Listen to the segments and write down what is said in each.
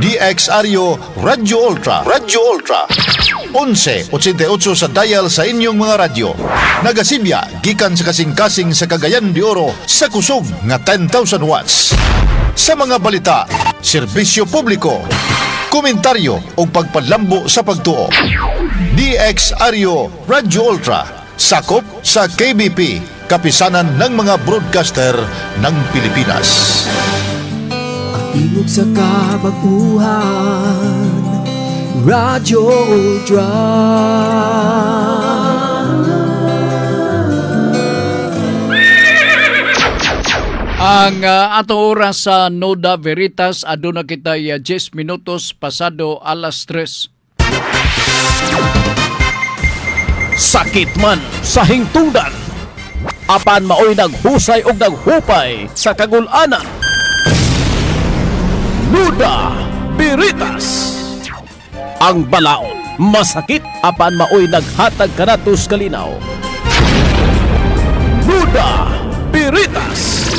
DXRyo Radyo Ultra. Radyo Ultra. 1188 sa dial sa inyong mga radyo. Nagasibya gikan sa kasing-kasing sa Cagayan de Oro sa kusog nga 10,000 watts. Sa mga balita, serbisyo publiko, komentaryo o pagpalambo sa pagtuo. DXRyo Radyo Ultra, sakop sa KBP, kapisanan ng mga broadcaster ng Pilipinas. Tingog sa kabaguhan, Radyo Ultra. Ang ato oras sa Noda Veritas, aduna kita 10 minutos pasado alas 3. Sakit man sa hingtungdan, apan maoy naghusay og naghupay sa kagul-anan. Noda Veritas. Ang balaod masakit, apan maoy naghatag kanatos kalinaw. Noda Veritas.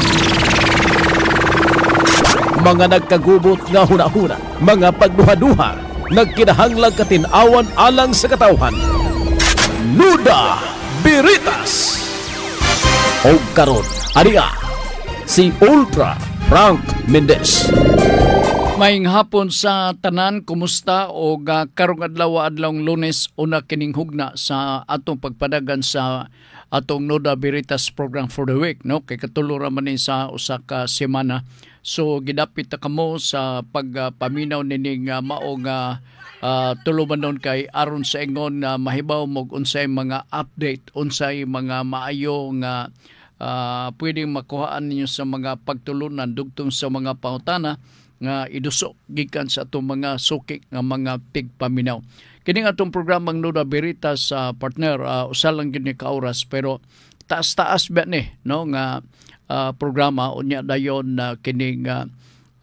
Mga nagkagubot nga hunahuna, mga pagduha-duha, nagkinahanglang katinawan alang sa katawhan. Noda Veritas. O karon, ariya, si Ultra Frank Mendez. Maayong hapon sa tanan, kumusta o karong adlaw-adlawng Lunes una kining hugna sa atong pagpadagan sa atong Noda Veritas program for the week, no? Kay katulo ra man ni sa usa ka semana. So gidapit ta kamo sa pagpaminaw nining mao nga tuluman nun kay aron sa ingon mahibaw mo unsay mga update, unsay mga maayo nga pwedeng makuhaan ninyo sa mga pagtulunan dugtong sa mga pangutana nga idusok gikan sa atong mga suki nga mga tigpaminaw. Kining atong programang Noda Veritas sa partner usa lang gyud ni ka oras pero taas-taas ba ni no nga programa unya dayon na kining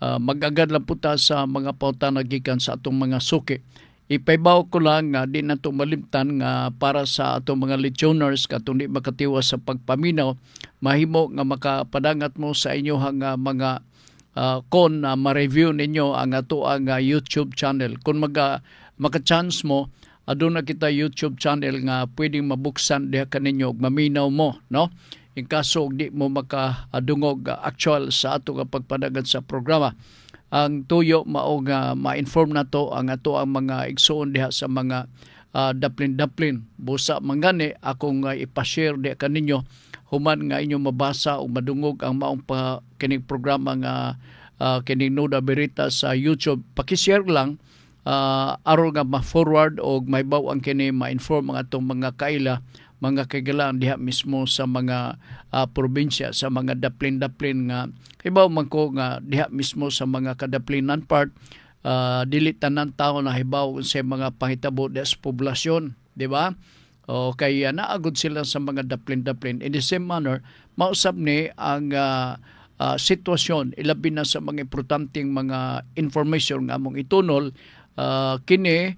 mag-agad lang puta sa mga pangutana gikan sa atong mga suki. Ipaybaw ko lang nga di nato malimtan nga para sa atong mga listeners katong di makatiwas sa pagpaminaw, mahimo nga makapadangat mo sa inyohang mga kon ma-review ninyo ang ato ang YouTube channel. Kung maka-chance mo, aduna kita YouTube channel nga pwedeng mabuksan diha kaninyo ug maminaw mo, no? In kaso di mo makadungog actual sa ato nga pagpadagan sa programa. Ang tuyo mao nga ma-inform nato ang ato ang mga igsoon diha sa mga daplin-daplin. Busa mangani akong ipa-share diha kaninyo human nga inyo mabasa o madungog ang maong kining programa nga kining Noda Veritas sa YouTube. Paki-share lang aron nga ma-forward o maibaw ang kini ma-inform ang atong mga kaila, mga kagalaan diha mismo sa mga probinsya, sa mga daplin-daplin nga ibaw man ko nga diha mismo sa mga kadaplinan part, dili tanan tawo na hibaw sa mga pangitabo sa poblasyon, di ba? O kaya naagod sila sa mga daplin-daplin. In the same manner, mausap ni ang sitwasyon, ilabi na sa mga importanteng mga information nga among itunol, kini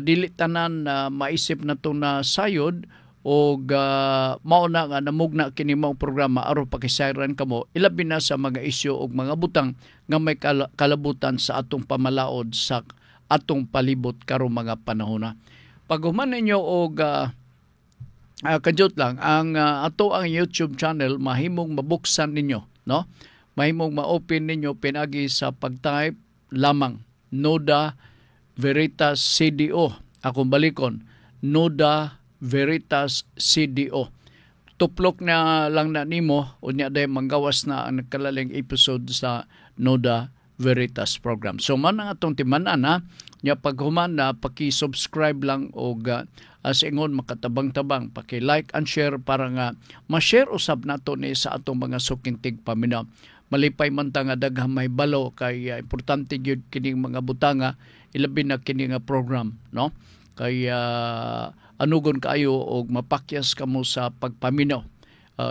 dili tanan maisip na to na sayod o mauna nga namugna kini mao programa aron pakisayran kamo ilabi na sa mga isyu o mga butang nga may kalabutan sa atong pamalaod sa atong palibot karong mga panahon. Paghuman ninyo og kadyot lang ang ato ang YouTube channel mahimong mabuksan ninyo, no? Mahimong ma-open ninyo pinagi sa pag-type lamang Noda Veritas CDO. Akong balikon, Noda Veritas CDO. Tuplok na lang na nimo unya day manggawas na ang nagkalaling episode sa Noda Veritas program. So man ang atong timanan ha, nya paghuman na paki-subscribe lang og as ingon makatabang-tabang, paki-like and share para nga ma-share usab nato ni sa atong mga suking tigpaminaw. Malipay man ta nga daghang may balo kay importante gyud kining mga butanga ilabi na kini nga program, no? Kay anugon kaayo og mapakyas kamo sa pagpaminaw.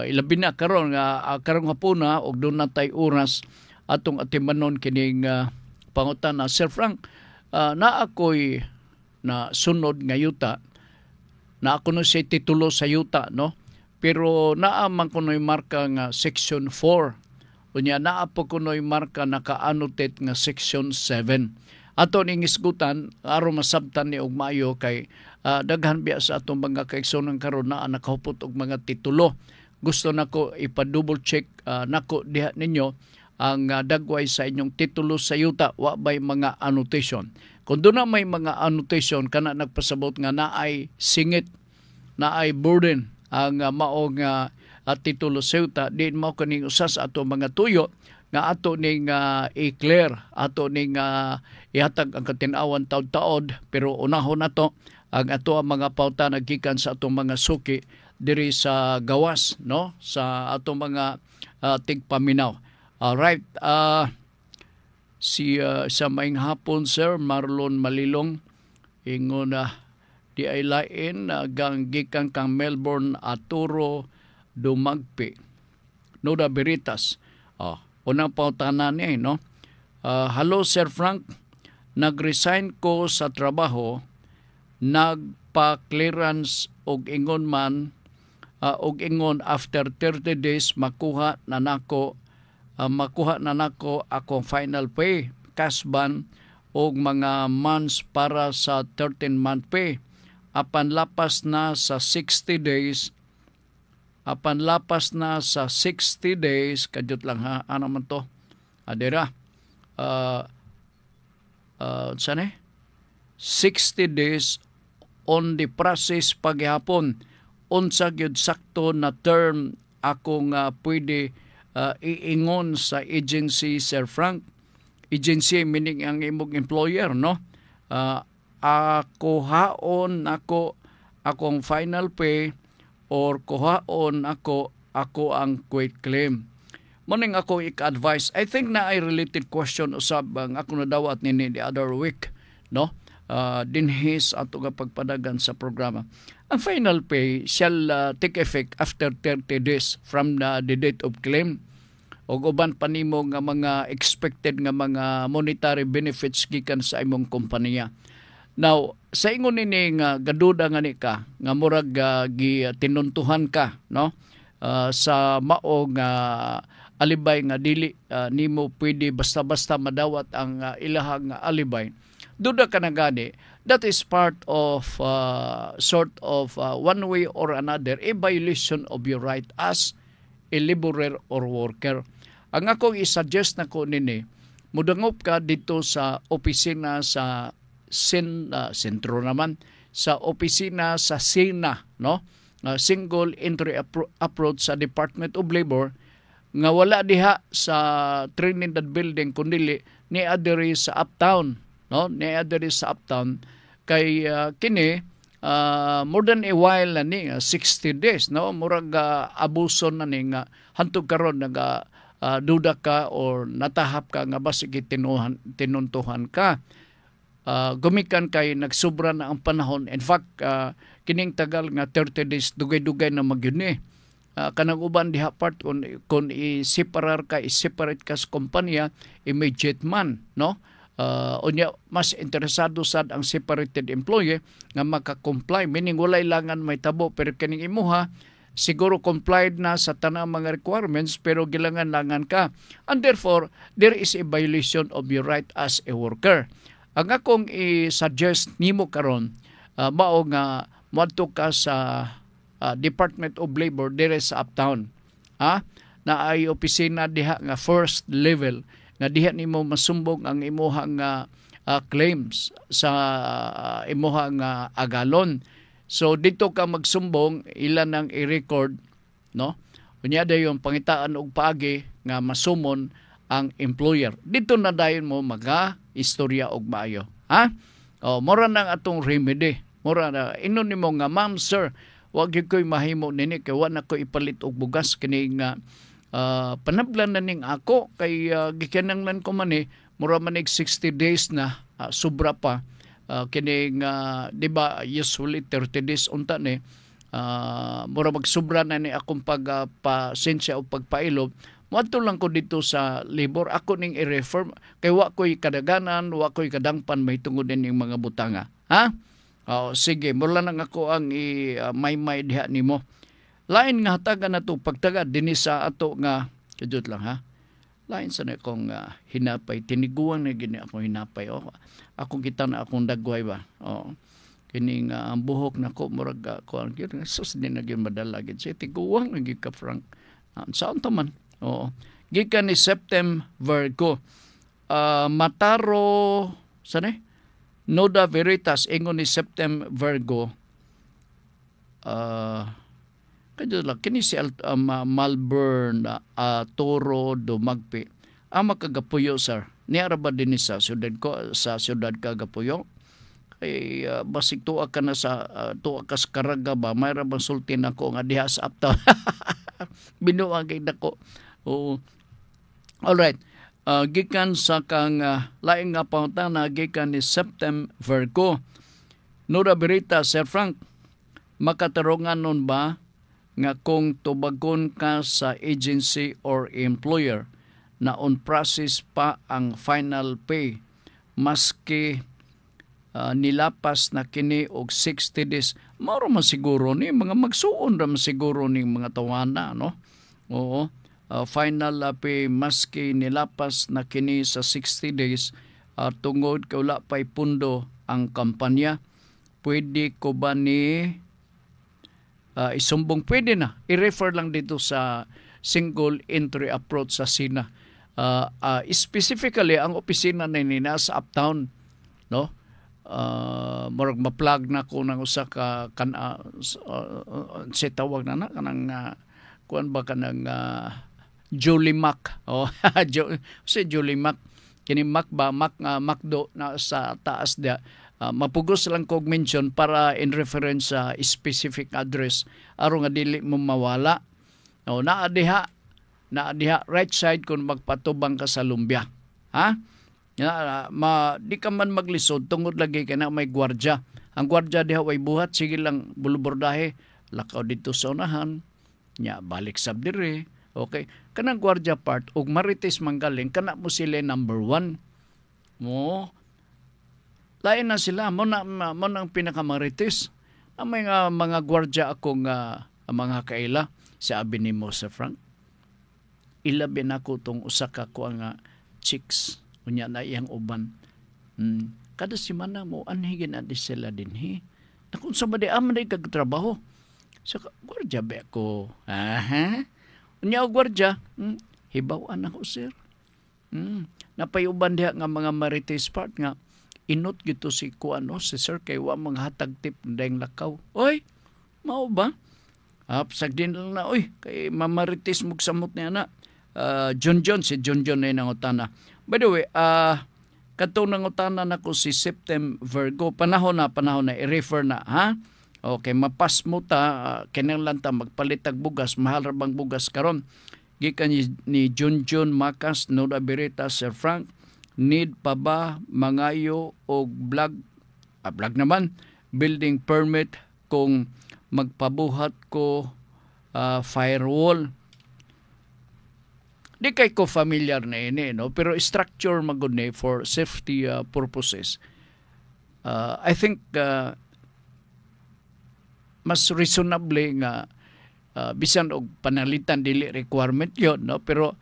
Ilabi na karon nga karong hapuna og doon natay oras atong atimanon kining pangutana. Sir Frank, na ako'y na sunod nga yuta, na ako no siya titulo sa yuta, no? Pero naaman ko no'y marka nga section 4. Unya naa po ko no'y marka naka-annotate nga section 7. ato ning isgutan aron masabtan ni og maayo kay daghan biya sa atong mga kaigsunan karon na nakahupot og mga titulo. Gusto nako ipa-double check nako diha ninyo ang dagway sa inyong titulo sa yuta, wa bay mga annotation. Kung doon na may mga annotation kana nagpasabot nga naay singit, naay burden ang maong titulo sa yuta, di mao kaning usa sa ato mga tuyo nga ato ning i-clear, ato ning ihatag ang katin-awan taud-taod, pero unahon nato ang ato ang mga pauta naggikan sa atong mga suki diri sa gawas, no, sa atong mga tigpaminaw. Alright, sa maing hapon Sir Marlon Malilong ingon di ay lain gikan kang Melbourne Arturo Dumagpi. Noda Beritas. Unang pautanan niya, no? Hello Sir Frank, nag-resign ko sa trabaho, nagpa-clearance og ingon after 30 days makuha na nako akong final pay, kasban og mga months para sa 13-month pay. Apan lapas na sa 60 days, kadot lang ha, ano man to? Adira. 60 days on the process paghapon. Unsa gyud sakto na term akong pwede iingon sa agency, Sir Frank? Agency meaning ang imong employer, no? Kuhaon ako akong final pay or kuhaon ako ang quit claim. Muning ako ik-advise. I think na ay related question usab ang ako nadawat nini the other week, no? Dinhis ato nga pagpadagan sa programa. Ang final pay shall take effect after 30 days from the date of claim. O uban pa nimo nga mga expected nga mga monetary benefits gikan sa imong kompanya. Now, sa ingon nini nga gaduda nga ni ka nga murag tinuntuhan ka, no? Sa mao nga alibay nga dili nimo pwede basta-basta madawat ang ilahang alibay. Duda ka na gani, that is part of sort of one way or another a violation of your right as a laborer or worker. Ang akong i-suggest na ko nini, mudangop ka dito sa opisina sa sentro naman, sa opisina sa SINA, no? Single Entry Approach sa Department of Labor, nga wala diha sa Trinidad Building kundi ni adiri sa Uptown, no? Ni adiri sa Uptown kay kini more than a while na ni 60 days, no? Murag abuso na ni nga hantog karon naga duda ka or natahap ka nga basig tinuntuhan ka. Gumikan kay nagsubra na ang panahon. In fact, kining tagal nga 30 days dugay-dugay na magyuni. Kanang uban diha part kung i-separate ka sa kompanya, immediate man, no? Unya mas interesado sad ang separated employee nga maka-comply, meaning walay langan may tabo, pero kining imuha siguro complied na sa tanang mga requirements pero gilangan-langan ka, and therefore there is a violation of your right as a worker. Ang akong i-suggest nimo karon, mao nga moadto ka sa Department of Labor dire sa Uptown, na ay opisina diha nga first level nga diha nimo masumbong ang imuhang claims sa imuhang agalon. So dito ka magsumbong, ilan ang i-record, no? Unya dayon pangitaan og paagi nga masumon ang employer. Dito na dayon mo istorya og maayo, mora nang atong remedy. Mora na inon nimo nga, ma'am, sir, wag gyud koy mahimo nini kay wa na ko ipalit og bugas kini nga panablan na ning ako kay gikananglan ko man mura man 60 days na sobra pa. Kining di ba usually 30 days unta ni mura magsubra na ni akong pagpasensya o pagpailob. Moadto lang ko dito sa labor, ako ning i-refer kay wa ko'y kadaganan, wa ko'y kadangpan may tungod ning mga butanga. Sige, mula nang ako ang may diha nimo. Lain nga hatagan na to pagtagad dinhi sa ato nga kadjut lang lain sa na akong hinapay, tiniguan na gini akong hinapay. Akong kita na akong dagway ba. Kining ang buhok na ko, murag ko, sus din na yun madala. Siya, tiguan na yun ka, Frank. Saan taman? Gikan ni September ko. Mataro, sana Noda Veritas, ingon ni September ko. Kaya lang, kini si Malvern, Toro, Dumagpi. Makagapuyo, sir. Niara ba din sa syudad ko, sa syudad Kagapuyo? Kay basig tuwa ka na sa tuwa ka sa Karaga ba? Mayra bang sultin ako nga diha sa uptown. Binuang kay dako. Alright. Gikan sa kang laing nga pangutana, gikan ni September ko. Noda Berita, Sir Frank, makatarungan nun ba nga kung tubagon ka sa agency or employer na on process pa ang final pay maski nilapas na kini og 60 days, maro man siguro ni mga magsuon ra man siguro ning mga tawana, no? Oo. Final pay maski nilapas na kini sa 60 days tungod kay wala pay pundo ang kampanya. Pwede ko ba ni isumbong? Pwede na. I-refer lang dito sa single entry approach sa SINA. Specifically, ang opisina na nina sa uptown, no? Marag ma-plug na ko ng usa ka si tawag na kanang kuan ba kanang Julie Mac. Si Julie Mac. Kini Mac ba? Macdo na sa taas dia. Mapugos lang kog mention para in reference sa specific address aron nga dili mo mawala. Naa diha right side kung magpatubang ka sa lumbya. Ha? Di ka man maglisod tungod lagi ka na may gwardya. Ang gwardya diha way buhat, sige lang bulubordahe, lakaw dito sa unahan, nya balik sab dire. Okay? Kanang gwardya part ug marites manggaling kana mo sila number 1. Lain na sila mo nang pinakamarites. Ang mga gwardya akong mga kaila, sabi ni mo sa Frank, ilabi na ko tong usa ka ko nga chicks unya na iyang uban. Kada semana mo anhigin adi sila dinhi. Nakun sa madi aman kag trabaho. So gwardya ba ko? Unya gwardya, hibaw-an ako sir. Napayuban diha nga mga marites part nga inot gito si kuano si sir kay wa mga hatag tip ndayng lakaw. Oy, mao ba? Sapsag din lang na oy kay mamarites mug samot niya na. Si John na nangutana. By the way, katong nangutana nako si September go panahon na i-refer na ha. Okay, mapas mo ta kinahanglan ta magpalitag bugas, mahal ra bang bugas karon. Gikan ni John Macas, Noda Berita, Sir Frank, need pa ba mangayo og vlog naman building permit kung magpabuhat ko firewall. Di kay ko familiar na ini, no? Pero structure magud ni for safety purposes. I think mas reasonable nga bisan og panalitan dili requirement yun, no? Pero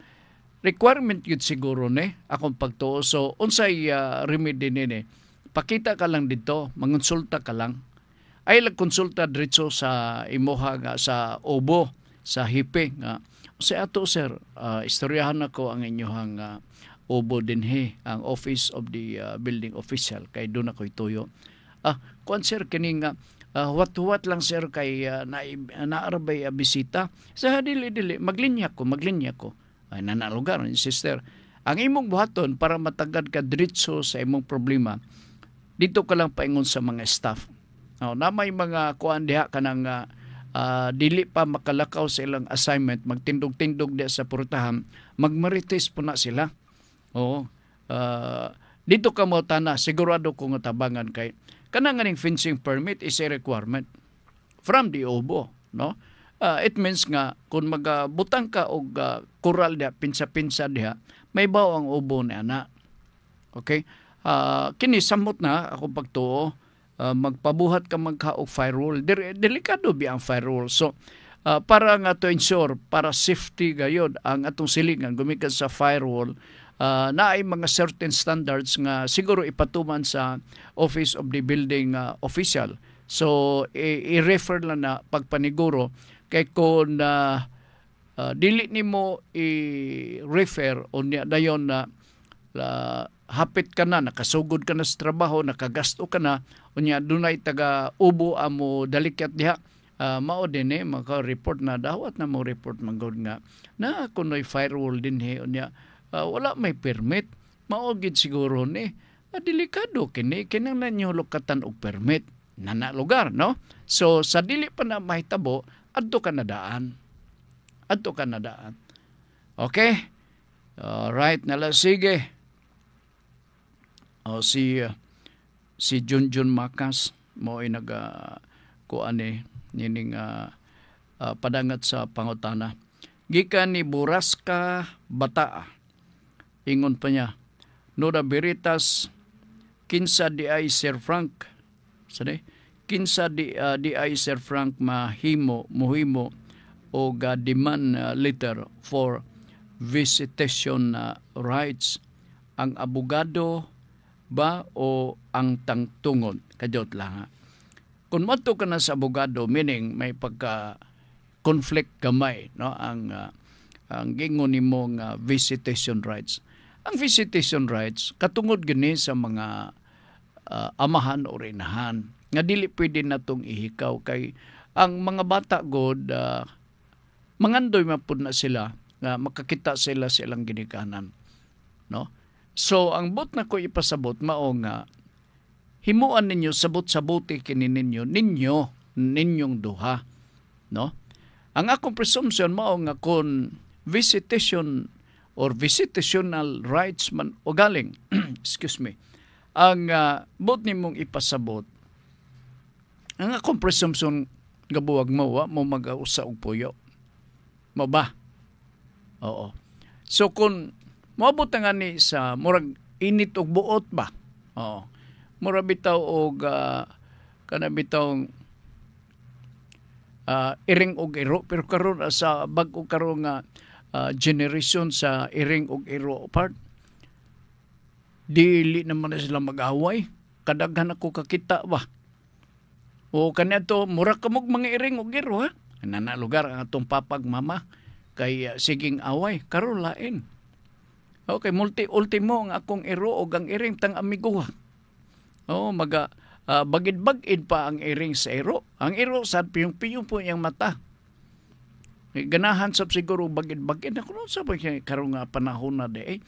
requirement yun siguro ni akong pagtuo. So unsay remedy nini? Pakita ka lang dito, mangonsulta ka lang. Ay konsulta diretso sa imoha nga sa obo, sa hipe nga sa ato sir, istoryahan ako ang inyong obo dinhi, ang office of the building official kay doon ako ituyo. Kuan sir kining what lang sir kay naarabay bisita. Sa dili maglinya ko. Ay nanalugar ni sister. Ang imong buhaton para matagad ka diretso sa imong problema. Dito ka lang paingon sa mga staff. Na may mga kuan diha kanang dili pa makalakaw sa ilang assignment, magtindog-tindog diha sa purtahan, magmarites po na sila. Dito ka mo tana, sigurado kong tabangan kay kanang nganing fencing permit is a requirement from the OBO, no? It means nga kung magabutang ka og kural diha, pinsa-pinsa diha, may baw ang OBO ni ana. Okay? Kini samot na ako pagtuo, magpabuhat ka magkaog firewall. Delikado bi ang firewall. So, para nga to ensure para safety gayod ang atong silingan gumikan sa firewall, na ay mga certain standards nga siguro ipatuman sa Office of the Building Official. So i-refer lang na pagpaniguro kay kung dili nimo i-refer o niya dayon na hapit ka na, nakasugod ka na sa trabaho, nakagasto ka na, unya dunay taga ubo amo dalikat diha, mao din maka-report na dawat na mo report manggod nga na kunoy firewall din unya wala may permit, mao gid siguro ni delikado kini kinang nanyo lokatan og permit nana lugar, no? So sa dili pa na mahitabo adto ka na daan. Okay? Right na lang, sige. Si Junjun Makas mo ay kuan nining padangat sa pangutana. Gikan ni Buraska Bataa. Ingon pa niya, Noda Veritas, kinsa di ay Sir Frank. Kinsa di ay Sir Frank muhimo o demand letter for visitation rights. Ang abogado ba o ang tangtungon? Kadiyot lang ha. Kung mato ka na sa abogado, meaning may pagka-conflict gamay, no? Ang gingon nimong visitation rights. Ang visitation rights, katungod gani sa mga amahan o rinahan, nga dili pwede na itong ihikaw kay ang mga bata god, mangandoy mapud na sila, nga makakita sila silang ginikanan. No? So, ang bot na ko ipasabot, mao nga, himuan ninyo, sabot-sabuti kini ninyong duha. No? Ang akong presumption, mao nga kung visitation or visitational rights man o galing, excuse me, ang bot nimong ipasabot, ang akong presumption, gabuwag mo mag-ausa og puyo. Mo ba? Oo. So kung moabot nga ni sa murag init og buot ba? Oo. Murag bitaw og kana bitawng iring og iro, pero karon sa bag-o karon nga generation sa iring og iro part, dili naman na sila mag-away. Kadaghan ako kakita ba? O kanito murag kamog mga iring og iro ha? Nana lugar ang atong papag mama kay siging away karon lain. Okay, ultimo ang akong iro o ang iring tang amigo. Bagid-bagid pa ang iring sa iro. Ang iro sa piyong-piyong po yung mata. Ganahan sab siguro bagid-bagid. Ako sa karong nga panahon na de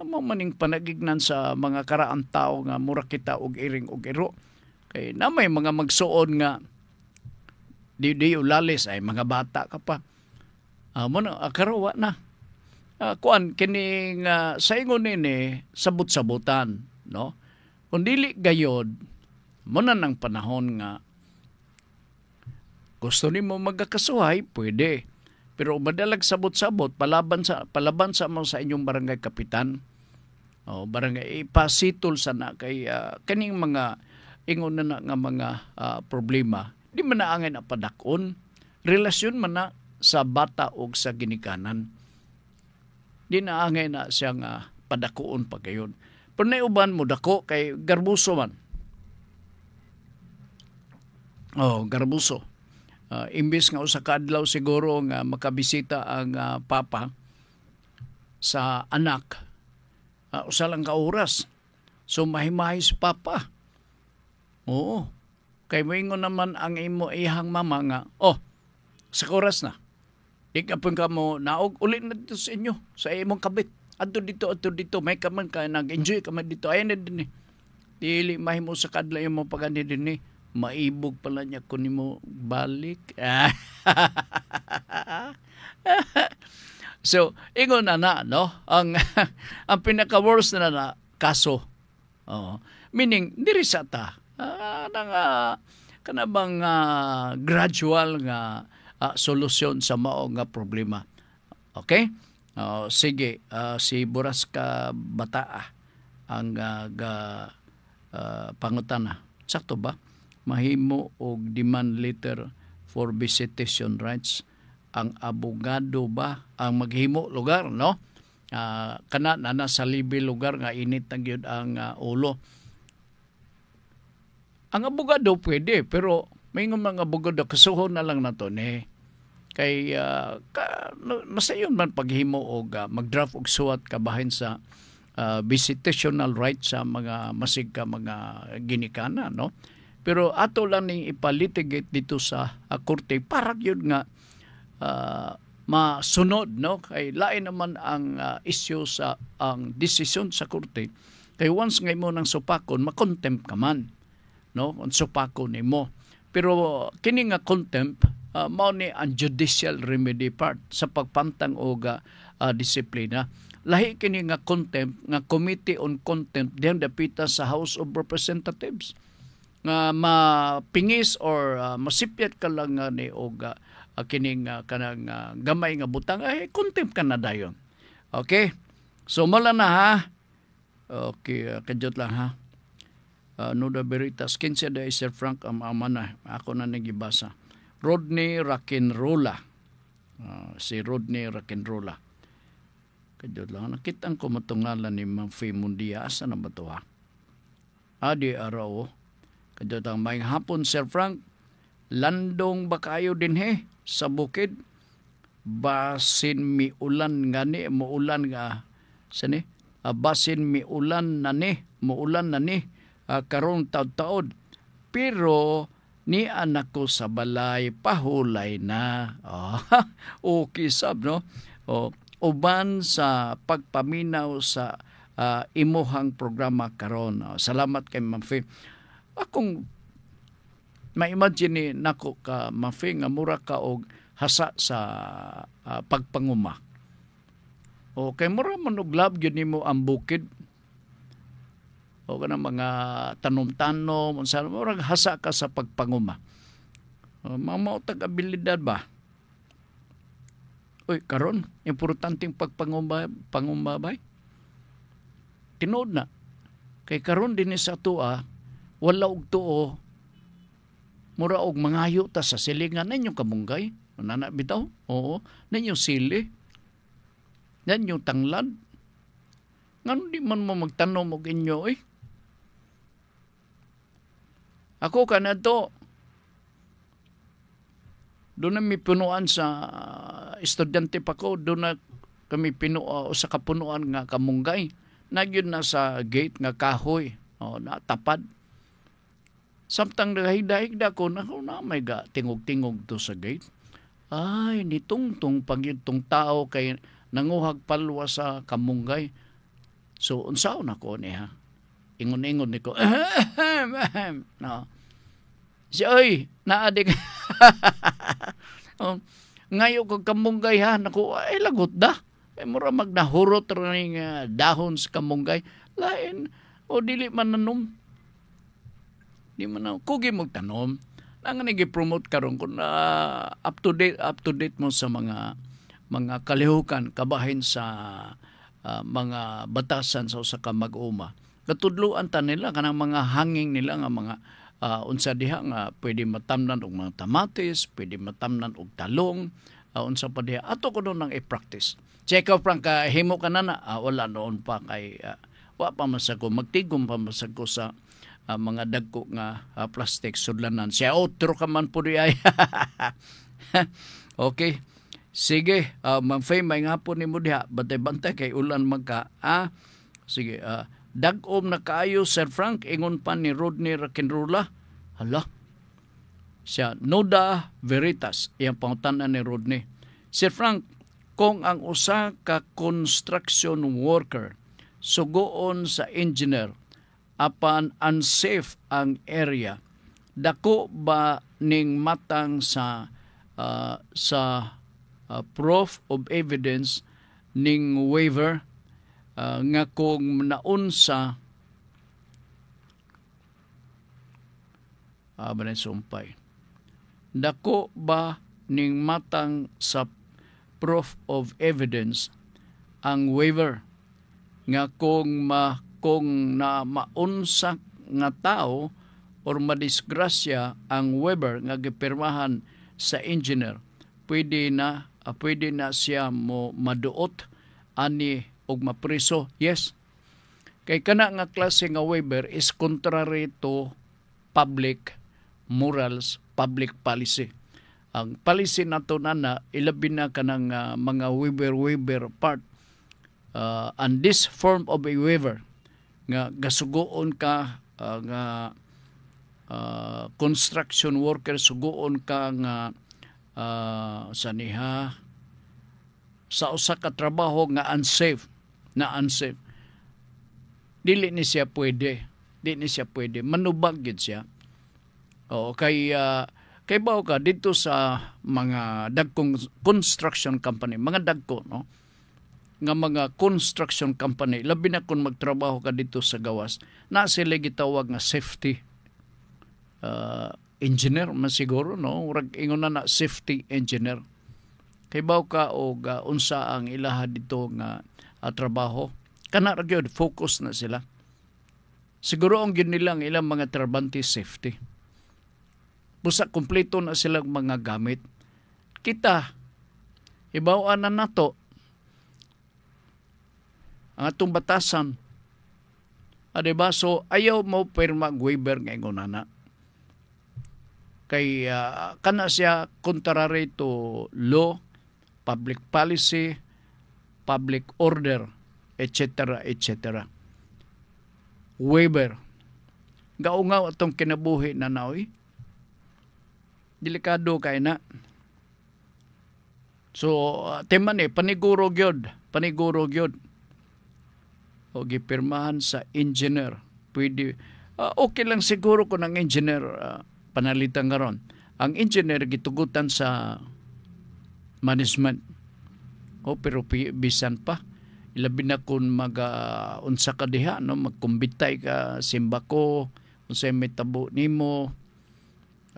amo maning panagignan sa mga karaang tao nga mura kita og iring og iro. Kay na may mga magsuon nga di ulalis ay mga bata ka pa. Karawa na. Kuan kining sa ingon nini sabot-sabutan, no? Kung dili gayod mo na ng panahon nga gusto nimo magkakasuhay, pwede. Pero madalag sabot-sabot palaban sa mo sa inyong barangay kapitan. Barangay ipasitol sana kay kaning mga ingon na nga mga problema. Di man na angay na padakon. Relasyon man na sa bata o sa ginikanan. Di na angay na siyang padakuon pa gayon. Pero naiuban mo dako kay garbuso man. Garbuso. Imbis nga usa ka adlaw siguro nga makabisita ang papa sa anak. Usa lang ka oras. So mahimahi si papa. Oo. Kay moingon naman ang imo ihang mama nga, sa oras na. Di ka pun ka mo naog uli na dito sa inyo, sa imong kabit. Adto dito, may kaman ka, nag-enjoy ka man dito. Ayan na din Dili mahimo sa kadla yung mga pagani din maibog pala niya kung mo balik. So, ingon na no? Ang pinaka-worst na kaso. Meaning, diri sa ta. Kanabang gradual nga solusyon sa mao nga problema. Okay? Sige, si Buraska Bataa ang pangutana. Sakto ba? Mahimo og demand letter for visitation rights. ang abogado ba ang maghimo lugar, no? Kana na sa libi lugar nga init na gyud ang ulo. Ang abogado pwede, pero may mga abogado kasuhon na lang nato ni kay masayon man paghimo og magdraft og suwat kabahin sa visitational rights sa mga masig ka mga ginikana, no? Pero ato lang ning ipalitigate dito sa korte para gyud nga masunod, no? Kay lain naman ang issue sa ang desisyon sa korte. Kay once nga mo nang supakon, makontempt ka man, no? Kung supakon nimo. Pero kini nga contempt mao ni ang judicial remedy part sa pagpamtang og disiplina. Lahi kini nga contempt nga Committee on Contempt diyan dapita sa House of Representatives nga mapingis or masipyat ka lang ni og kining kanang gamay nga butang ay contempt ka na dayon. Okay? So mala na ha. Okay, kadjot lang ha. Nuda Veritas 15 day Sir Frank ama na ako na nagibasa. Rodney Rakinrola. Si Rodney Rakinrola. Kadjot lang nakitang ko matungalan ni Ma'am Faye Mundia asa na ba to ha? Adi araw. Kadjot lang may hapon Sir Frank. Landong ba kayo din he sa bukid? Basin mi ulan ngani mo ulan nga sani? Basin mi ulan na ni mo ulan na ni karong taud-taud. Pero ni anak ko sa balay pahulay na. Okay sab no. Uban sa pagpaminaw sa imuhang programa karon. Salamat kay Ma'am Faye. Akong ma-imagine nako ka Ma'am Faye nga mura ka og hasa sa pagpanguma. O kay mura man og love gyud nimo ang bukid. O kana mga tanom-tanom unsa mura hasa ka sa pagpanguma. Mao tag abilidad ba? Uy, karon importanteng panguma bay. Tinuod na. Kay karon dinhi sa tuwa wala og tuo mura og mangayo ta sa silingan ninyo kamunggay. Nana bitaw? Oo. Ninyo sili. Ninyo tanglad. Ngano di man mo magtanom og inyo eh? Ako kanadto doon na mi punuan sa estudyante pa ko, doon na kami pinuo sa kapunuan nga kamunggay. Nagyon na sa gate nga kahoy, natapad. Samtang nagahigda-higda ko, na may tingog-tingog to sa gate. Ay, nitungtong pagyutong tao kay nanguhag palwa sa kamunggay. So, unsaw na ko niya. Ingon-ingon ni ko. No. Si oy, naadik. Ngayo ko kamunggay ha. Naku, ay lagot da. Ay mura magnahurot rin dahon sa kamunggay. Lain, o dili man nanom. Di man na, kugi mong tanom. Nang nag-promote karon ko na up to date mo sa mga kalihukan kabahin sa mga batasan sa usa ka mag-uma. Katudluan ta nila kanang mga hanging nila nga mga unsa diha nga pwede matamnan og mga tamatis, pwede matamnan og talong, unsa pa diha ato ko nang i-practice. Check out Frank himo ka na wala noon pa kay wa pa masako magtigom pa masako sa mga dagko nga plastic sudlanan. Siya outro ka man po ay. Okay. Sige, Ma'am Faye, may nga po ni mo diha. Bantay-bantay kay ulan magka. Sige, dag-om na kaayo, Sir Frank, ingon pa ni Rodney Rakinrola. Hala. Siya, Nuda Veritas. Iyang pangutanan ni Rodney. Sir Frank, kung ang usa ka construction worker sugoon sa engineer apan unsafe ang area, dako ba ning matang sa proof of evidence ning waiver nga kung naunsa banay sumpay, dako ba ning matang sa proof of evidence ang waiver nga kung maunsa nga tao or madisgrasya ang waiver nga gipirmahan sa engineer, pwede na siya mo maduot ani og mapriso. Yes. Kay kana nga klase nga waiver is contrary to public morals, public policy. Ang policy nato na ilabi na kanang mga waiver part. And this form of a waiver nga gasugoon ka nga construction worker, sugoon ka nga saniha sa usa ka trabaho nga unsafe. Dili ni siya pwede. Manubag gid siya. Kay bawo ka dito sa mga dagkong construction company, mga dagko, no? Nga mga construction company, labi na kung magtrabaho ka dito sa gawas, na sila gitawag nga safety engineer man siguro, no? Urag ingon na safety engineer. Kay bawo ka og unsa ang ilaha dito nga trabaho, kana ra gyud focus na sila. Siguro ang gyud nila ang ilang mga trabante safety. Busa kompleto na silang mga gamit. Kita ibaw-an na nato ang atong batasan. Diba? So ayaw mo pirma waiver nga ingon na. Kay kana siya contrary to law, public policy, public order, etc. etc. Waiver. Gaungaw atong kinabuhi na naoy. Delikado kay na. So, teman paniguro gyud. O gipirmahan sa engineer. Pwede, okay lang siguro kung ang engineer panalitan karon. Ang engineer gitugutan sa management. Pero bisan pa. Ilabi na kung unsa ka diha, no? Magkumbitay ka, simbako, unsay may tabo nimo.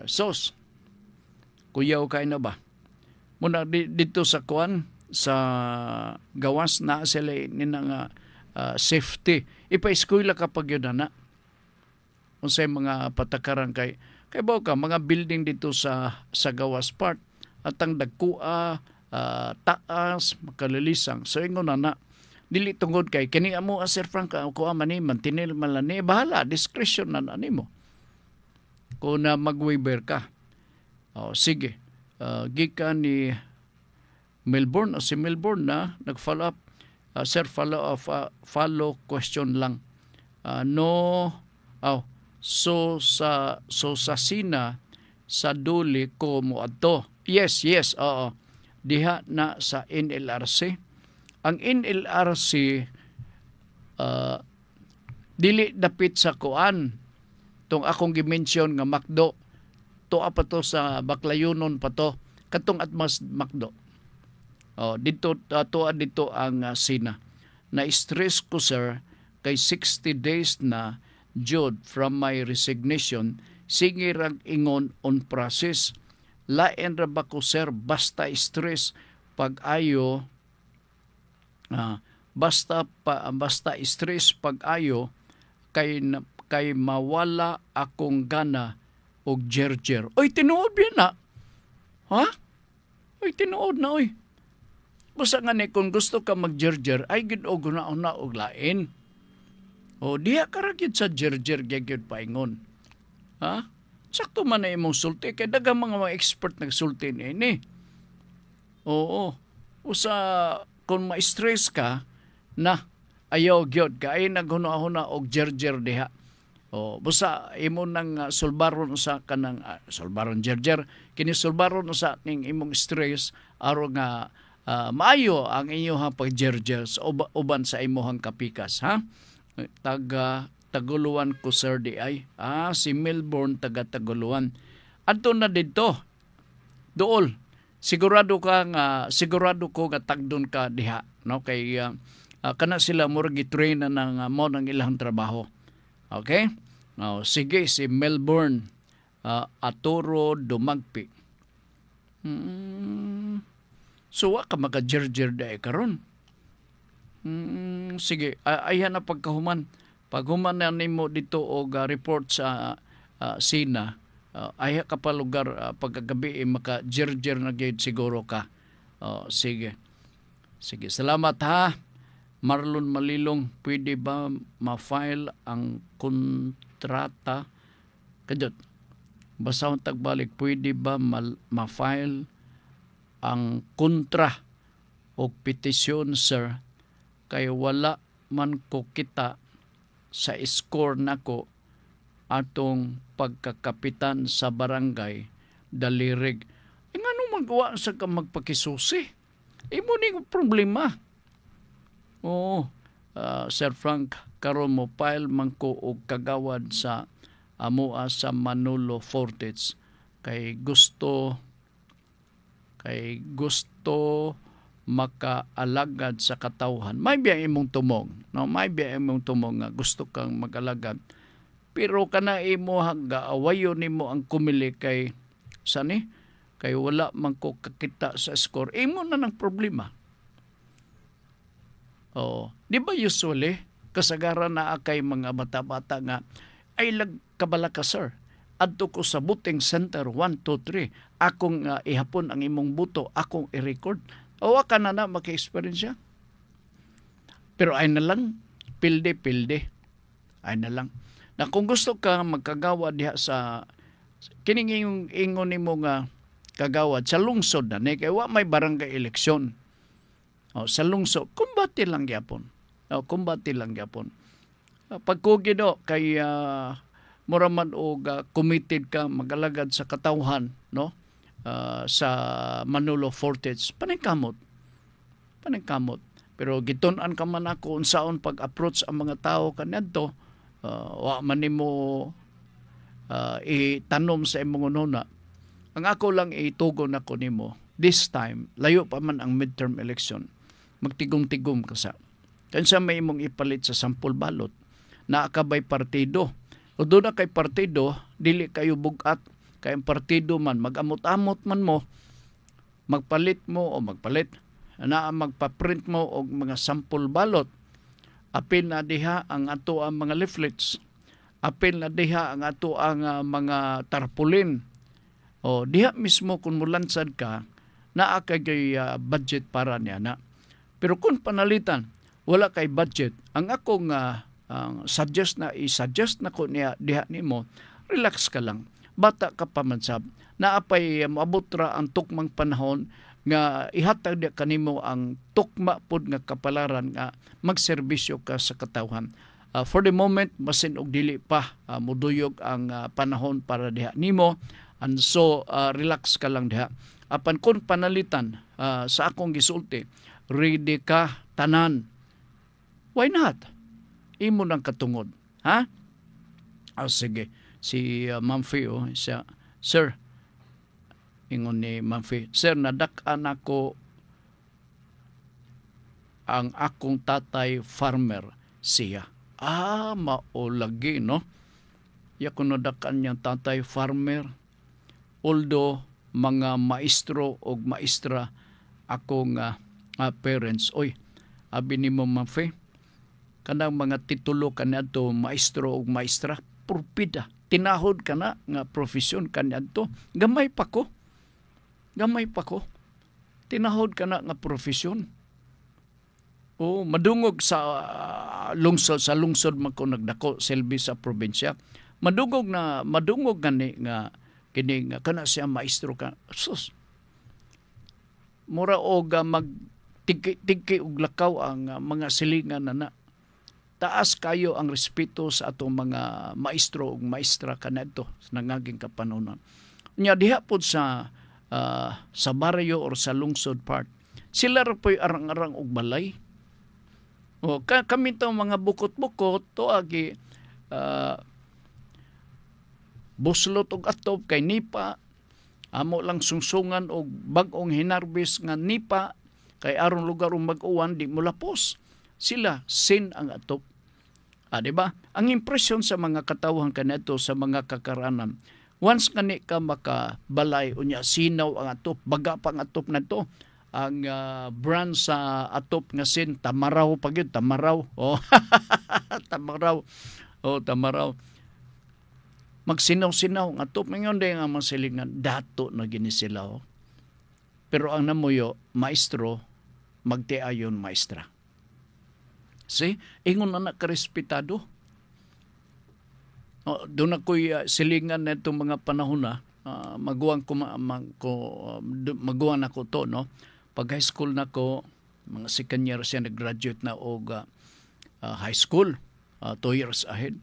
Sos, kuyaw kay na ba? Muna dito sa kuan, sa gawas na sila nga safety. Ipa-eskwela kapag yun na. Unsay mga patakaran kay bawo ka, mga building dito sa gawas part, at ang dagkua, taas, makalalisang. So ingon na, dili tungod kay kini amo Sir Frank ko man mantinil man ni bahala discretion na nimo kung na mag-waiver ka. Sige, gikan ni Melbourne o si Melbourne na nag-follow up. Sir, follow question lang. So sa Sina sa Duli ko mo adto. Yes, diha na sa NLRC. Ang NLRC dili dapit sa kuan tong akong gimension nga McDo. Tuwa pa to sa Baclayonon pa to. Katong atmas McDo. Dito tuwa dito ang Sina. Na-stress ko sir kay 60 days na jud from my resignation. Sige rag ingon on process. Lain ra ba ko sir basta stress pag-ayo basta stress pag-ayo kay mawala akong gana og jerjer. Oy, tinuod biya na. Ha? Oy, tinuod na, oy. Basta nga ni, kung gusto ka mag-jerjer, ay gid-og na og lain. Diha karagid sa jerjer, gyud paingon. Ha? Sakto man na imong sulti, kay dagang mga expert nagsulti ini. Oo. Usa, kung ma-stress ka, na, ayaw gyud kay naghuna-huna og jerjer diha. Busa imo nang sulbaron sa kanang sulbaron jerjer kini sulbaron sa ning imong stress aron nga maayo ang inyong pag-jerjer uban sa imong kapikas, ha? Taguluan ko sir di ay. Si Melbourne taga Taguluan. Adto na didto. Dool. Sigurado ko nga tagdon ka diha, no? Kay kana sila mo gi-train na ng mo ng ilang trabaho. Okay? Sige, si Melbourne Atoro Dumagpi. So, wa ka maka-jerjer dahi karon. Sige, ayan na pagkahuman. Paghuman na nimo dito og report sa Sina, Ay ka pa lugar pagkagabi maka-jerjer na gyud siguro ka. Sige. Sige, salamat ha. Marlon Malilong, pwede ba ma-file ang kontrata? Kadot. Basahon tagbalik, pwede ba ma-file ang kontra o petisyon, sir? Kay wala man ko kita sa score nako atong pagkakapitan sa barangay Dalirig. Ngano magawa sa ka magpakisusi? Imo ning problema. Oo, Sir Frank, karon mo file man ko og kagawad sa amoa sa Manolo Fortich kay gusto makaalagad sa katawhan. May biya imong tumong, no? May biya imong tumong nga gusto kang mag-alagad. Pero kana imo hangga awayo nimo ang kumili kay sani kay wala man ko kakita sa score. Imo na ng problema. Di ba usually kasagaran na kay mga bata-bata nga ay kabala ka, sir. Adto ko sa voting center 1, 2, 3. Akong ihapon ang imong buto, akong i-record. Awa ka na maki-experience. Pero ay na lang, pilde. Ay na lang. Na kung gusto ka magkagawa diha sa kining ingon nimo nga kagawad sa lungsod na kay wa may barangay eleksyon. Sa lungsod, kumbati lang gyapon. Kumbati lang gyapon. Pagkugido kay mura man og committed ka magalagad sa katawhan, no? Sa Manolo Fortich, paningkamot. Pero gitun-an ka man ako unsaon pag-approach ang mga tao kanadto. Wa man nimo itanom sa imong ununa. Ang ako lang itugon ako nimo, this time layo pa man ang midterm election, magtigom-tigom ka sa kansa may imong ipalit sa sampol balot na akabay partido o doon na kay partido dili kayo bugat kay ang partido man magamot-amot man mo magpalit na magpa-print mo og mga sampol balot. Apil na diha ang ato ang mga leaflets. Apil na diha ang ato ang mga tarpaulin. Diha mismo kung mulansad ka, naa kay budget para niya na. Pero kung panalitan, wala kay budget, ang akong i-suggest na ko niya diha nimo, relax ka lang. Bata ka pa man sab. Naapay mabutra ang tukmang panahon nga ihatag di kanimo ang tukma pod nga kapalaran nga magserbisyo ka sa katawhan. For the moment basin og dili pa muduyog ang panahon para diha nimo, and so relax ka lang diha. Apan kun panalitan sa akong gisulti, ready ka tanan. Why not? Imo nang katungod, ha? Sige, si Ma'am Fio siya, sir, ingon ni Manfi, sir, nadak-an ako ang akong tatay farmer siya. Maulagi, no? Ya kung nadak-an niyang tatay farmer, although mga maestro o maestra akong parents. Oy, abi ni mo Manfi, kanang mga titulo kanadto maestro o maestra, purpida. Tinahod ka na nga profesyon kanadto. Gamay pa ko. Tinahod ka na nga profesyon. Madungog sa lungsod man ko nagdako selbi sa probinsya. Madungog gani nga kini nga kana siya maestro ka. Sus. Mura og magtiki og lakaw ang mga silingan na. Taas kayo ang respeto sa atong mga maestro ug maestra kanadto sa nangaging kapanunan. Nya diha pod sa baryo or sa lungsod part, sila ra po'y arang-arang og balay. Kami itong mga bukot-bukot, to agi buslot og atop kay nipa, amo lang sungsungan og bag-ong hinarbis nga nipa, kay aron lugar og mag-uwan, di mo lapos. Sila, sin ang atop. Diba? Ang impresyon sa mga katawhan kanito sa mga kakaranan, once kani ka makabalay unya sinaw ang atop, baga pa ang atop na to, ang brand sa atop nga sin tamaraw pagyud, tamaraw. Tamaraw. magsinaw-sinaw nga to mingon day nga masilingan dato na ginisilaw. Pero ang namuyo maestro magtiayon maestra. See, ingon na karespetado. Doon ako'y silingan na itong mga panahon na maguwang ako to, no? Pag high school na ko, mga second year siya nag-graduate na o high school, 2 years ahead.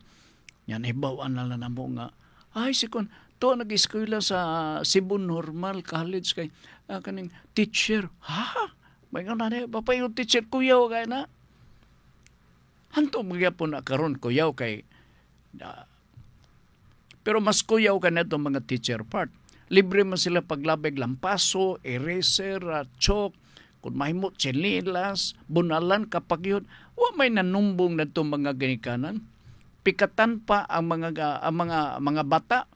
Yan, ibawaan na lang mo nga, ay, sikon, to nag-eskwela sa Cebu Normal College kay kaning teacher. Ha? May nga na, papay yung teacher, kuyaw kaya na. Hanto magyapon na karon kuyaw kay pero mas kuyaw ka na itong mga teacher part. Libre mo sila paglabig lampaso, eraser, chalk, kung mahimot, chinilas, bunalan kapag yun. O may nanumbong na itong mga ganikanan. Pikatan pa ang mga bata.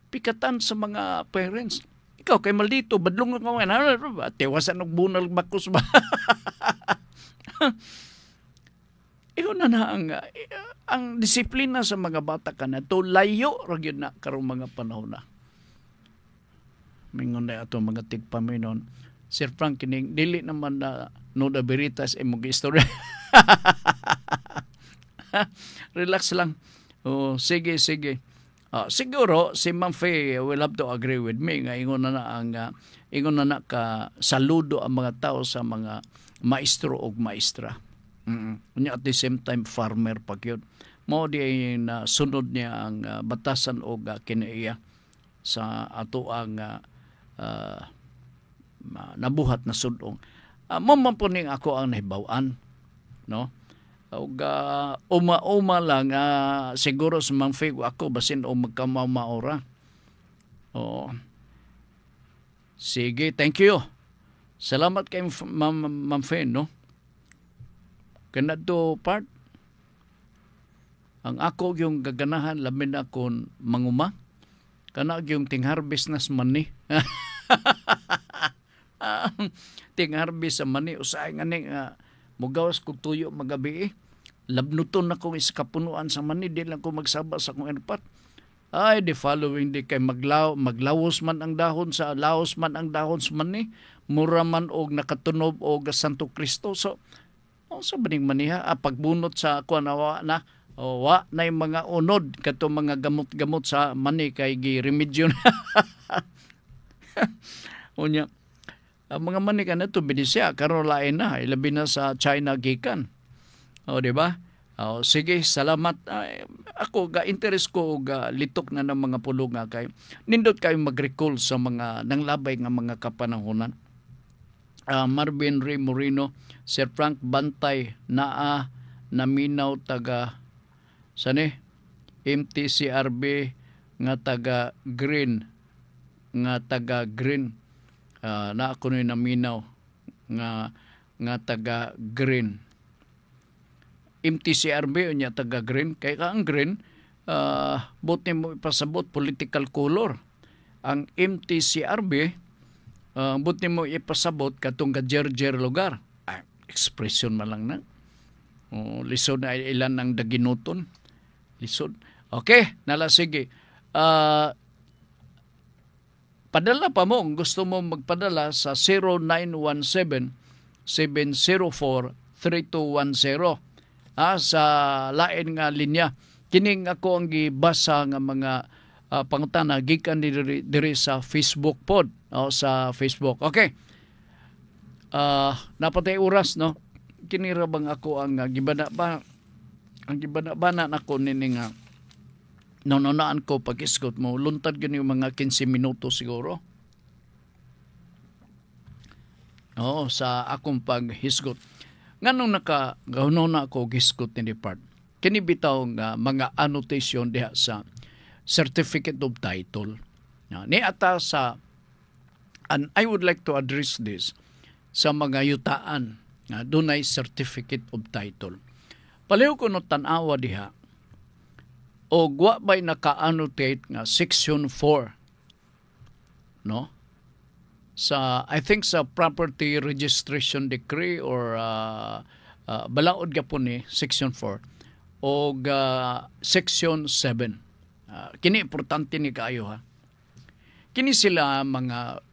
Pikatan sa mga parents. Ikaw kay maldito, badlong ako nga. Tewasan ng bunal bakos ba? Iyon na ang disiplina sa mga bata ka na to layo ragyod na karong mga panahon na. Mingon na ato mga tigpaminon. Sir Frank kining dili naman na Nuda Veritas imong istorya. Relax lang. Sige. Siguro si Ma'am Faye will have to agree with me nga ingon na ka saludo ang mga tao sa mga maestro o maestra. At the same time farmer pag yun. Mao di ay sunod niya ang batasan o kinaiya sa ato ang nabuhat na sudong. Mo po ning ako ang nahibawan, no? Og uma lang siguro sa Ma'am Faye ako basin o magkamamaora. Sige, thank you. Salamat kay Ma'am Faye, no? Kanado part, ang ako yung gaganahan, lamin akong manguma. Kana yung ting-harvest na sa mani. Ting-harvest sa mani. Usay nga ning mugawas kong tuyo magabi. Labnuton na kong iskapunuan sa mani. Di lang ko magsaba sa kong erpat. Ay, the following day kay maglawos man ang dahon sa laos man ang dahon sa mani. Mura man og nakatunob og Santo Cristo. So, sa baning maniha, pagbunot sa kuanawa na, wa na yung mga unod, kato mga gamot-gamot sa mani kay gi-remedyo na. Unya, mga mani ka na ito, binisya, karon lain na, ilabi na sa China gikan. Di ba? Sige, salamat. Ako, interest ko, litok na ng mga pulong nga kay. Nindot kayo mag-recall sa mga nanglabay nga mga kapanahonan. Marvin Ray Moreno, Sir Frank Bantay, naminaw taga MTCRB nga taga Green na ako no'y naminaw nga taga Green MTCRB unya taga Green kay ka ang Green bot ni mo ipasabot political color ang MTCRB buti mo ipasabot katong gajerjer lugar. Expression man lang na. Lisod na ilan ang daginuton. Lisod. Okay, nala sige. Padala pa mo, gusto mo magpadala sa 0917-704-3210. Sa lain nga linya. Kining ako ang gibasa nga mga pangutana gikan diri sa Facebook pod o sa Facebook. Okay. Napatay oras no. Kinira bang ako ang gibana nako nini nga nononaan ko pag-iskot mo. Luntad gyud yung mga 15 minuto siguro. Sa akong paghisgot. Nganong nakagahuno na ako gisgot ni part. Kini bitaw nga mga annotation diha sa certificate of title. Ni ata sa and I would like to address this sa mga yutaan nga dunay certificate of title. Paliw ko no tan-awa diha o wa bay naka-annotate nga section 4 no sa I think sa property registration decree or balaod gapon ni section 4 o Section 7. Kini importante ni kaayo ha. Kini sila mga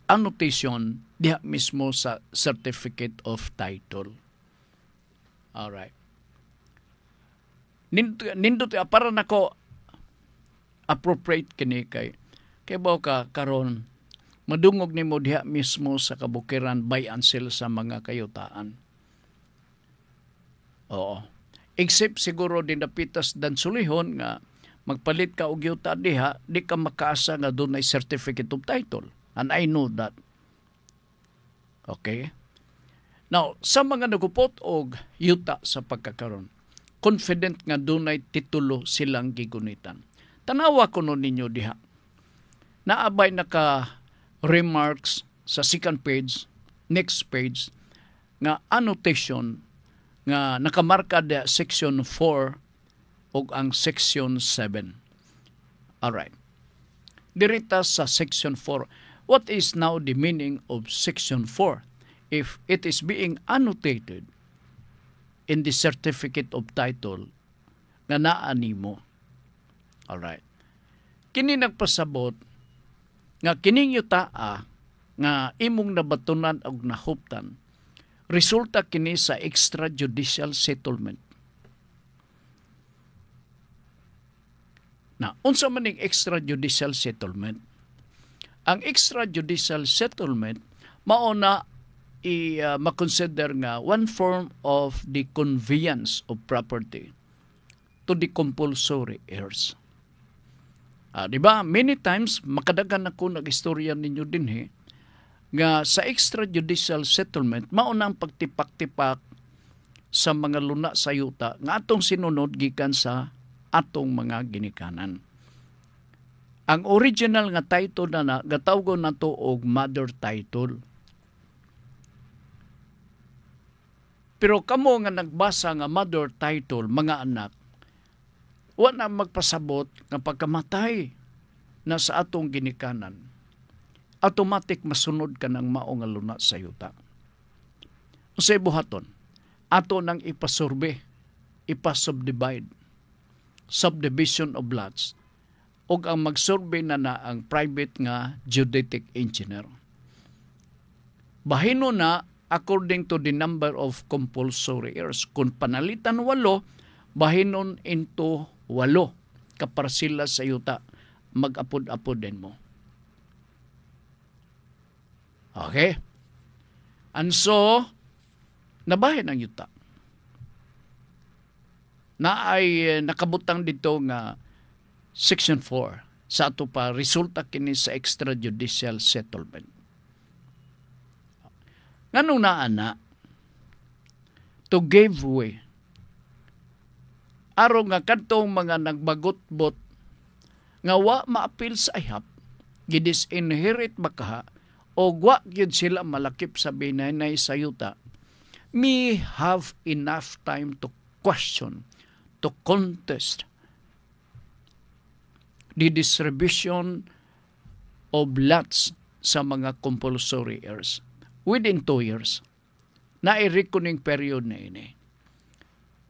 annotation diha mismo sa Certificate of Title. Alright. Nindot para nako appropriate kini kay bawo ka karon madungog nimo diha mismo sa kabukiran buy and sell sa mga kayutaan. Oo. Except siguro din napitas dan sulihon nga magpalit ka og yuta diha, di ka makaasa nga dunay certificate of title. And I know that. Okay? Now, sa mga nagupot og yuta sa pagkakaroon, confident nga dunay titulo silang gigunitan. Tanawa ko nun ninyo diha. Naabay naka remarks sa second page, next page, nga annotation nga nakamarka da section 4 o ang section 7. Alright. Dirita sa section 4. What is now the meaning of section 4? If it is being annotated in the certificate of title nga naa nimo. Alright. Kini nagpasabot nga kining yutaa nga imong nabatunan og nahuptan resulta kini sa extrajudicial settlement. Na unsa man ning extrajudicial settlement? Ang extrajudicial settlement mao na makonsider nga one form of the conveyance of property to the compulsory heirs. Di ba? Many times makadagan ako nag-istorya ninyo din nga sa extrajudicial settlement mao na ang pagtipak-tipak sa mga luna sa yuta nga atong sinunod gikan sa atong mga ginikanan. Ang original nga title na gatawgon nato og mother title. Pero kamo nga nagbasa nga mother title, mga anak, wa na magpasabot nga pagkamatay na sa atong ginikanan, automatic masunod ka ng mao nga luna sa yuta. Usay buhaton, ato nang ipasurbe, ipasubdivide, subdivision of lots, o ang magsurvey na ang private nga geodetic engineer. Bahino na according to the number of compulsory heirs. Kung panalitan 8, bahinon into 8 kaparsila sa yuta, mag-apod-apod din mo. Okay? And so, nabahin ang yuta. Na ay nakabutang dito nga Section 4 sa ato pa resulta kini sa extrajudicial settlement. Nganong naana to give way aron nga kadtong mga nagbagot-bot nga wa maapil sa ihap gidisinherit bakaha o wa gyud sila malakip sa binanay sa yuta, may have enough time to question, to contest the distribution of lots sa mga compulsory heirs within 2 years. Na i-reckoning period na ini.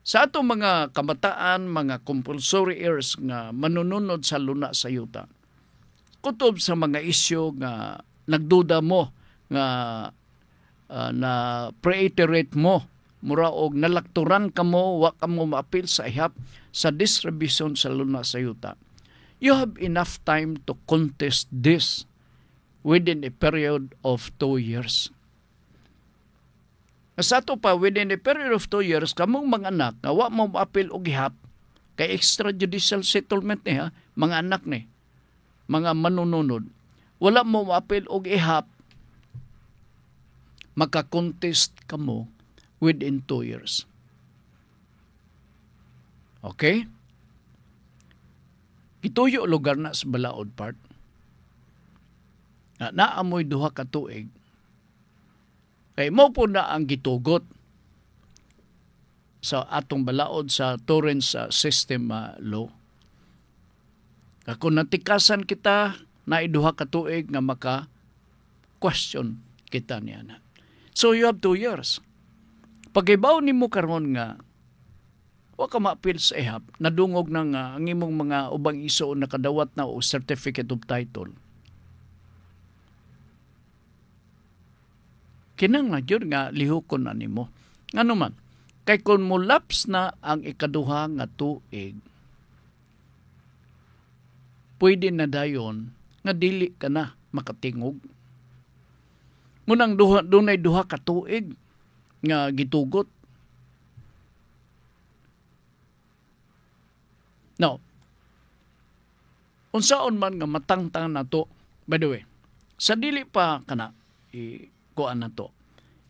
Sa atong mga kamataan, mga compulsory heirs nga manununod sa luna sa yuta, kutob sa mga isyu nga nagduda mo nga na preiterate mo mura og nalakturan kamo wa kamo maapil sa ihap sa distribution sa luna sa yuta. You have enough time to contest this within a period of 2 years. Sa ato pa, within a period of 2 years, kamong mga anak na wa mo maapil og ihap kay extrajudicial settlement niya, mga anak ni, mga manununod, wala mo maapil og ihap, makakontest kamo within 2 years. Okay? Gituyo lugar na sa balaod part. Naamoy duha ka tuig. Kay mo po na ang gitugot sa atong balaod sa Torrens system law. Kung natikasan kita na iduha ka tuig nga maka question kita niya na. So you have 2 years. Pag-ibaw nimo karon nga wa ka ma-appeal sa ihap, nadungog ng ang imong mga ubang iso nakadawat na o certificate of title. Kinanglan yun nga lihukon na nimo. Ano man, kay kung mulaps na ang ikaduha nga tuig, pwede na dayon nga dili ka na makatingog. Munang dunay duha ka tuig nga gitugot. Now, unsaon man nga matangtang na to, by the way, sa dili pa kana kuan na to,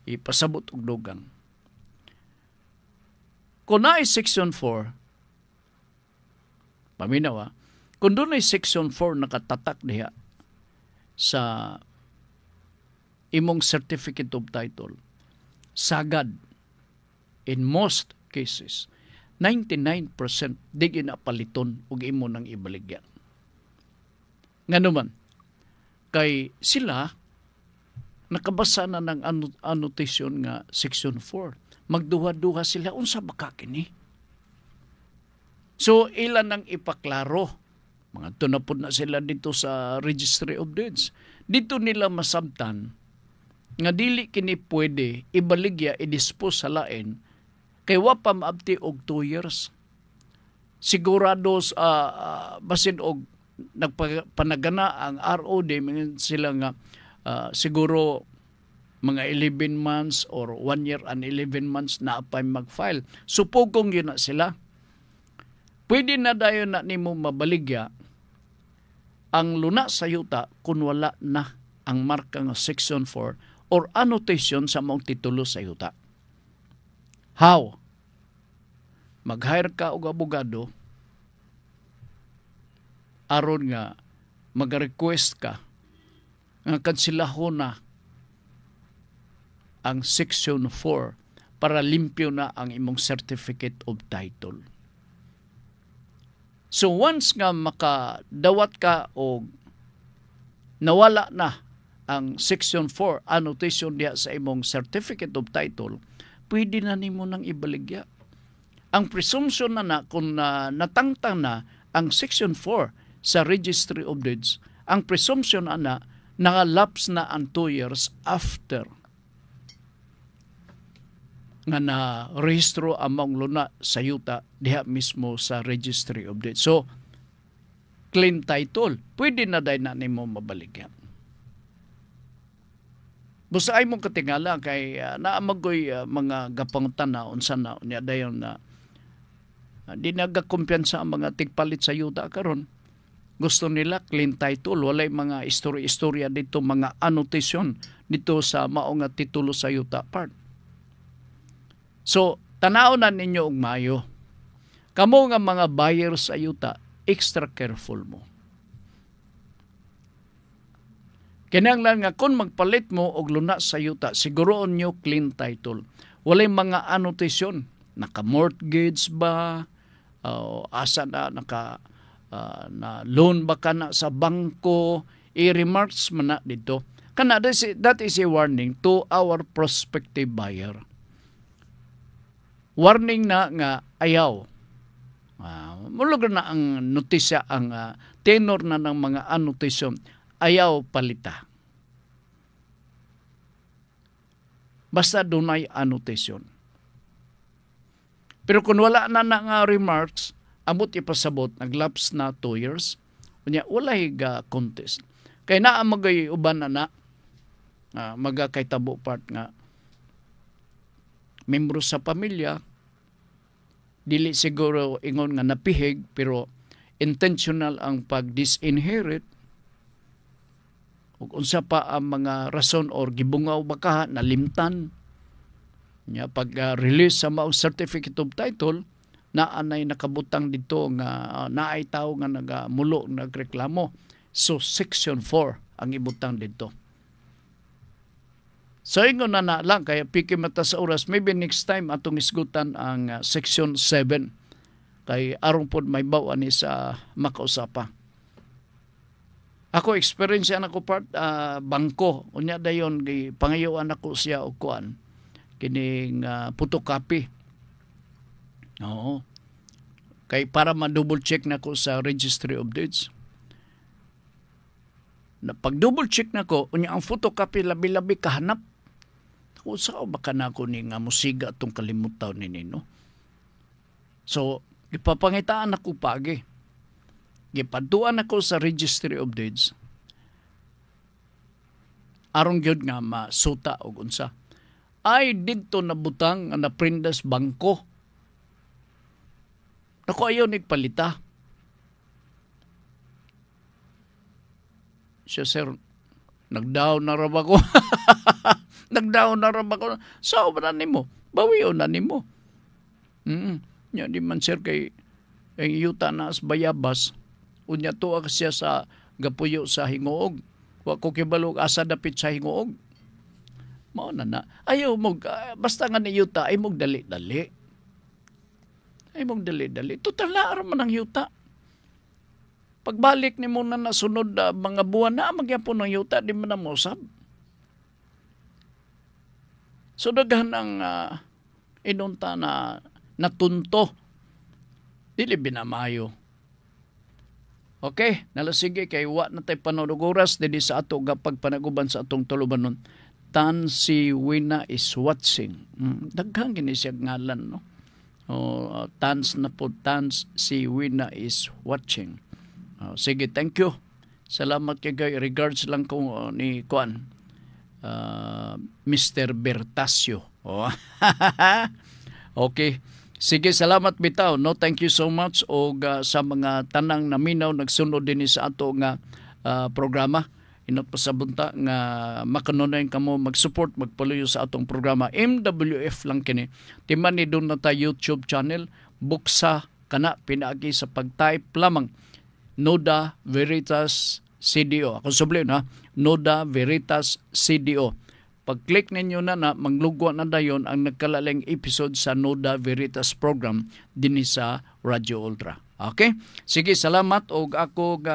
ipasabot og dugang. Kung naay Section 4, paminaw kung doon ay Section 4 nakatatak diha sa imong certificate of title, sagad, in most cases, 99% di ginapaliton og imo nang ibaligya. Ngano man, kay sila nakabasa na ng annotation nga Section 4. Magduha-duha sila, unsa ba ka kini? So, ilan ang ipaklaro? Mga tunapod na sila dito sa Registry of Deeds. Dito nila masabtan nga dili kini pwede ibaligya, i-dispose sa lain, kay wa pa maabti og 2 years. Sigurados basin og nagpanagana ang ROD, sila nga siguro mga 11 months or 1 year and 11 months na apay mag-file. Supugong yun na sila. Pwede na dayon na nimo mabaligya ang luna sa yuta kung wala na ang marka nga Section 4 or annotation sa mong titulo sa yuta. How? Mag-hire ka og abogado aron nga mag-request ka nga kansilahon na ang Section 4 para limpyo na ang imong certificate of title. So once nga makadawat ka o nawala na ang Section 4 annotation diya sa imong certificate of title, pwede na nimo nang ibaligya. Ang presumption na kung natangtang na ang Section 4 sa Registry of Deeds, ang presumption na nakalapse na ang 2 years after nga na-rehistro among luna sa yuta diha mismo sa Registry of Deeds. So, clean title. Pwede na dahil na nimo mabaligyan. Busa ay mong katingala kay naamagoy mga gapangutan na unsa na niya dayon na di nagakumpiyansa ang mga tigpalit sa yuta karon. Gusto nila clean title, walay mga istorya dito, mga annotation dito sa mao nga titulo sa yuta part. So, tanaw na ninyo og mayo. Kamo nga mga buyers sa yuta, extra careful mo. Kinahanglan nga kung magpalit mo og luna sa yuta, siguroon nyo clean title. Walay mga annotation, naka-mortgage ba, asa na na loan ba ka na sa bangko, i-remarks man na dito. That is a warning to our prospective buyer. Warning na nga ayaw. Mulog na ang notisya, ang tenor na ng mga annotation, ayaw palita. Basta dunay annotation. Pero kung wala na nga remarks, amot ipasabot, naglapse na 2 years, wala higa contest. Kaya na magay uban na magakay tabo part nga membro sa pamilya, dili siguro ingon nga napihig, pero intentional ang pag-disinherit, ug unsa pa ang mga rason or gibungaw baka nalimtan nya pag-release sa mao certificate of title, na anay nakabutang dito nga naay tao nga nagamulo nagreklamo. So Section 4 ang ibutang dito. So ingon na lang kaya piki mata sa oras, maybe next time atong isgutan ang Section 7 kay aron pod may bawa ni sa makausapa. Ako experience na ko part bangko unya dayon kay pangayuan ako siya og kuan kining photocopy. Oo. Kay para ma-double check na ko sa Registry of Deeds. Na pag double check na ko, unya ang photocopy labi-labi kahanap. Kung saan baka na ako ni nga musiga itong kalimutaw ni Nino. So, ipapangitaan ako pagi. Gipaduan ako sa Registry of Deeds. Arong gyud nga masuta og unsa. Ay didto nabutang na prindas bangko. Naku ayaw nigpalita. Siya, sir, nag-down na raba ko. Nag-down na raba ko. Sao ba na nimo? Bawiyo na nimo. Nya di man, sir, kay ang yuta na as bayabas. Unya tuwa siya sa gapuyo sa hingoog. Wa ko kibalog asa dapit sa hingoog. Mao na. Ayaw mo, basta nga ni yuta, ay mong dali-dali. Ay mong dali-dali. Total na araw man ang yuta. Pagbalik ni mo na nasunod mga buwan na, magyapon ng yuta, di mo na musab. So daghan ang inunta na natunto. Dili binamayo. Okay, nalasige kay wa na tay panunog oras dinhi sa ato pagpanaguban sa atong tulubanon. Tan si Wina is watching. Daghang gini siya ngalan, no? Tans na po, Tans si Wina is watching. Sige, thank you. Salamat kay regards lang ko ni Kuan. Mr. Bertasio. Okay. Sige, salamat bitaw. No, thank you so much og sa mga tanang naminaw nagsunod din sa ato nga programa. Inot pa sa bunta nga makanunay kamo mag-support magpaluyo sa atong programa. MWF lang kini. Timan ni doon na ta YouTube channel. Buksa kana pinaagi sa pag-type lamang Noda Veritas CDO. Ako sublin ha. Noda Veritas CDO. Pag-click ninyo na maglugwa na dayon ang nagkalaling episode sa Noda Veritas program dinhi sa Radio Ultra. Okay? Sige, salamat og ako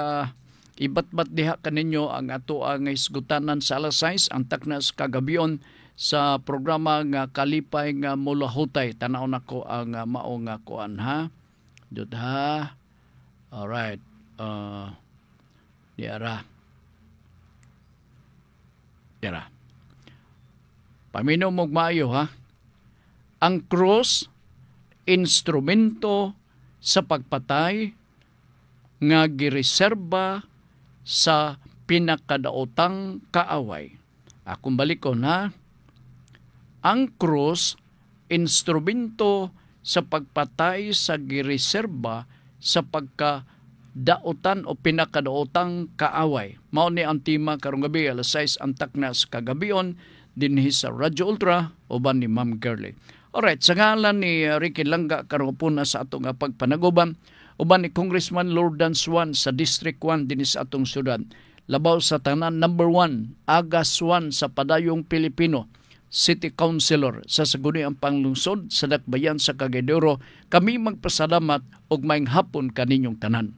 ibat-bat diha kaninyo ang ato ang isgutanan sa alas 6 ang taknas kagabion sa programa nga Kalipay nga Mulahutay. Tanaw nako ang mao nga kuan ha. Dud ha. All right. Diara. Paminaw mong maayo ha. Ang krus, instrumento sa pagpatay nga gireserba sa pinakadaotang kaaway. Akong balikon ha. Ang krus, instrumento sa pagpatay sa gireserba sa pagkadaotan o pinakadaotang kaaway. Mao ni ang tema karong gabi alas 6 ang taknas kagabion dinhi sa Radio Ultra uban ni Ma'am Girlie. Alright, sa ngalan ni Ricky Langga karong puna sa atong pagpanaguban uban ni Congressman Lordan Swan sa District 1 dinhi sa atong syudad. Labaw sa tanan number 1, Aga Swan sa Padayong Pilipino, City Councilor sa Saguniang Panglungsod sa Dakbayan sa Cagayan de Oro. Kami magpasalamat og maayong hapon kaninyong tanan.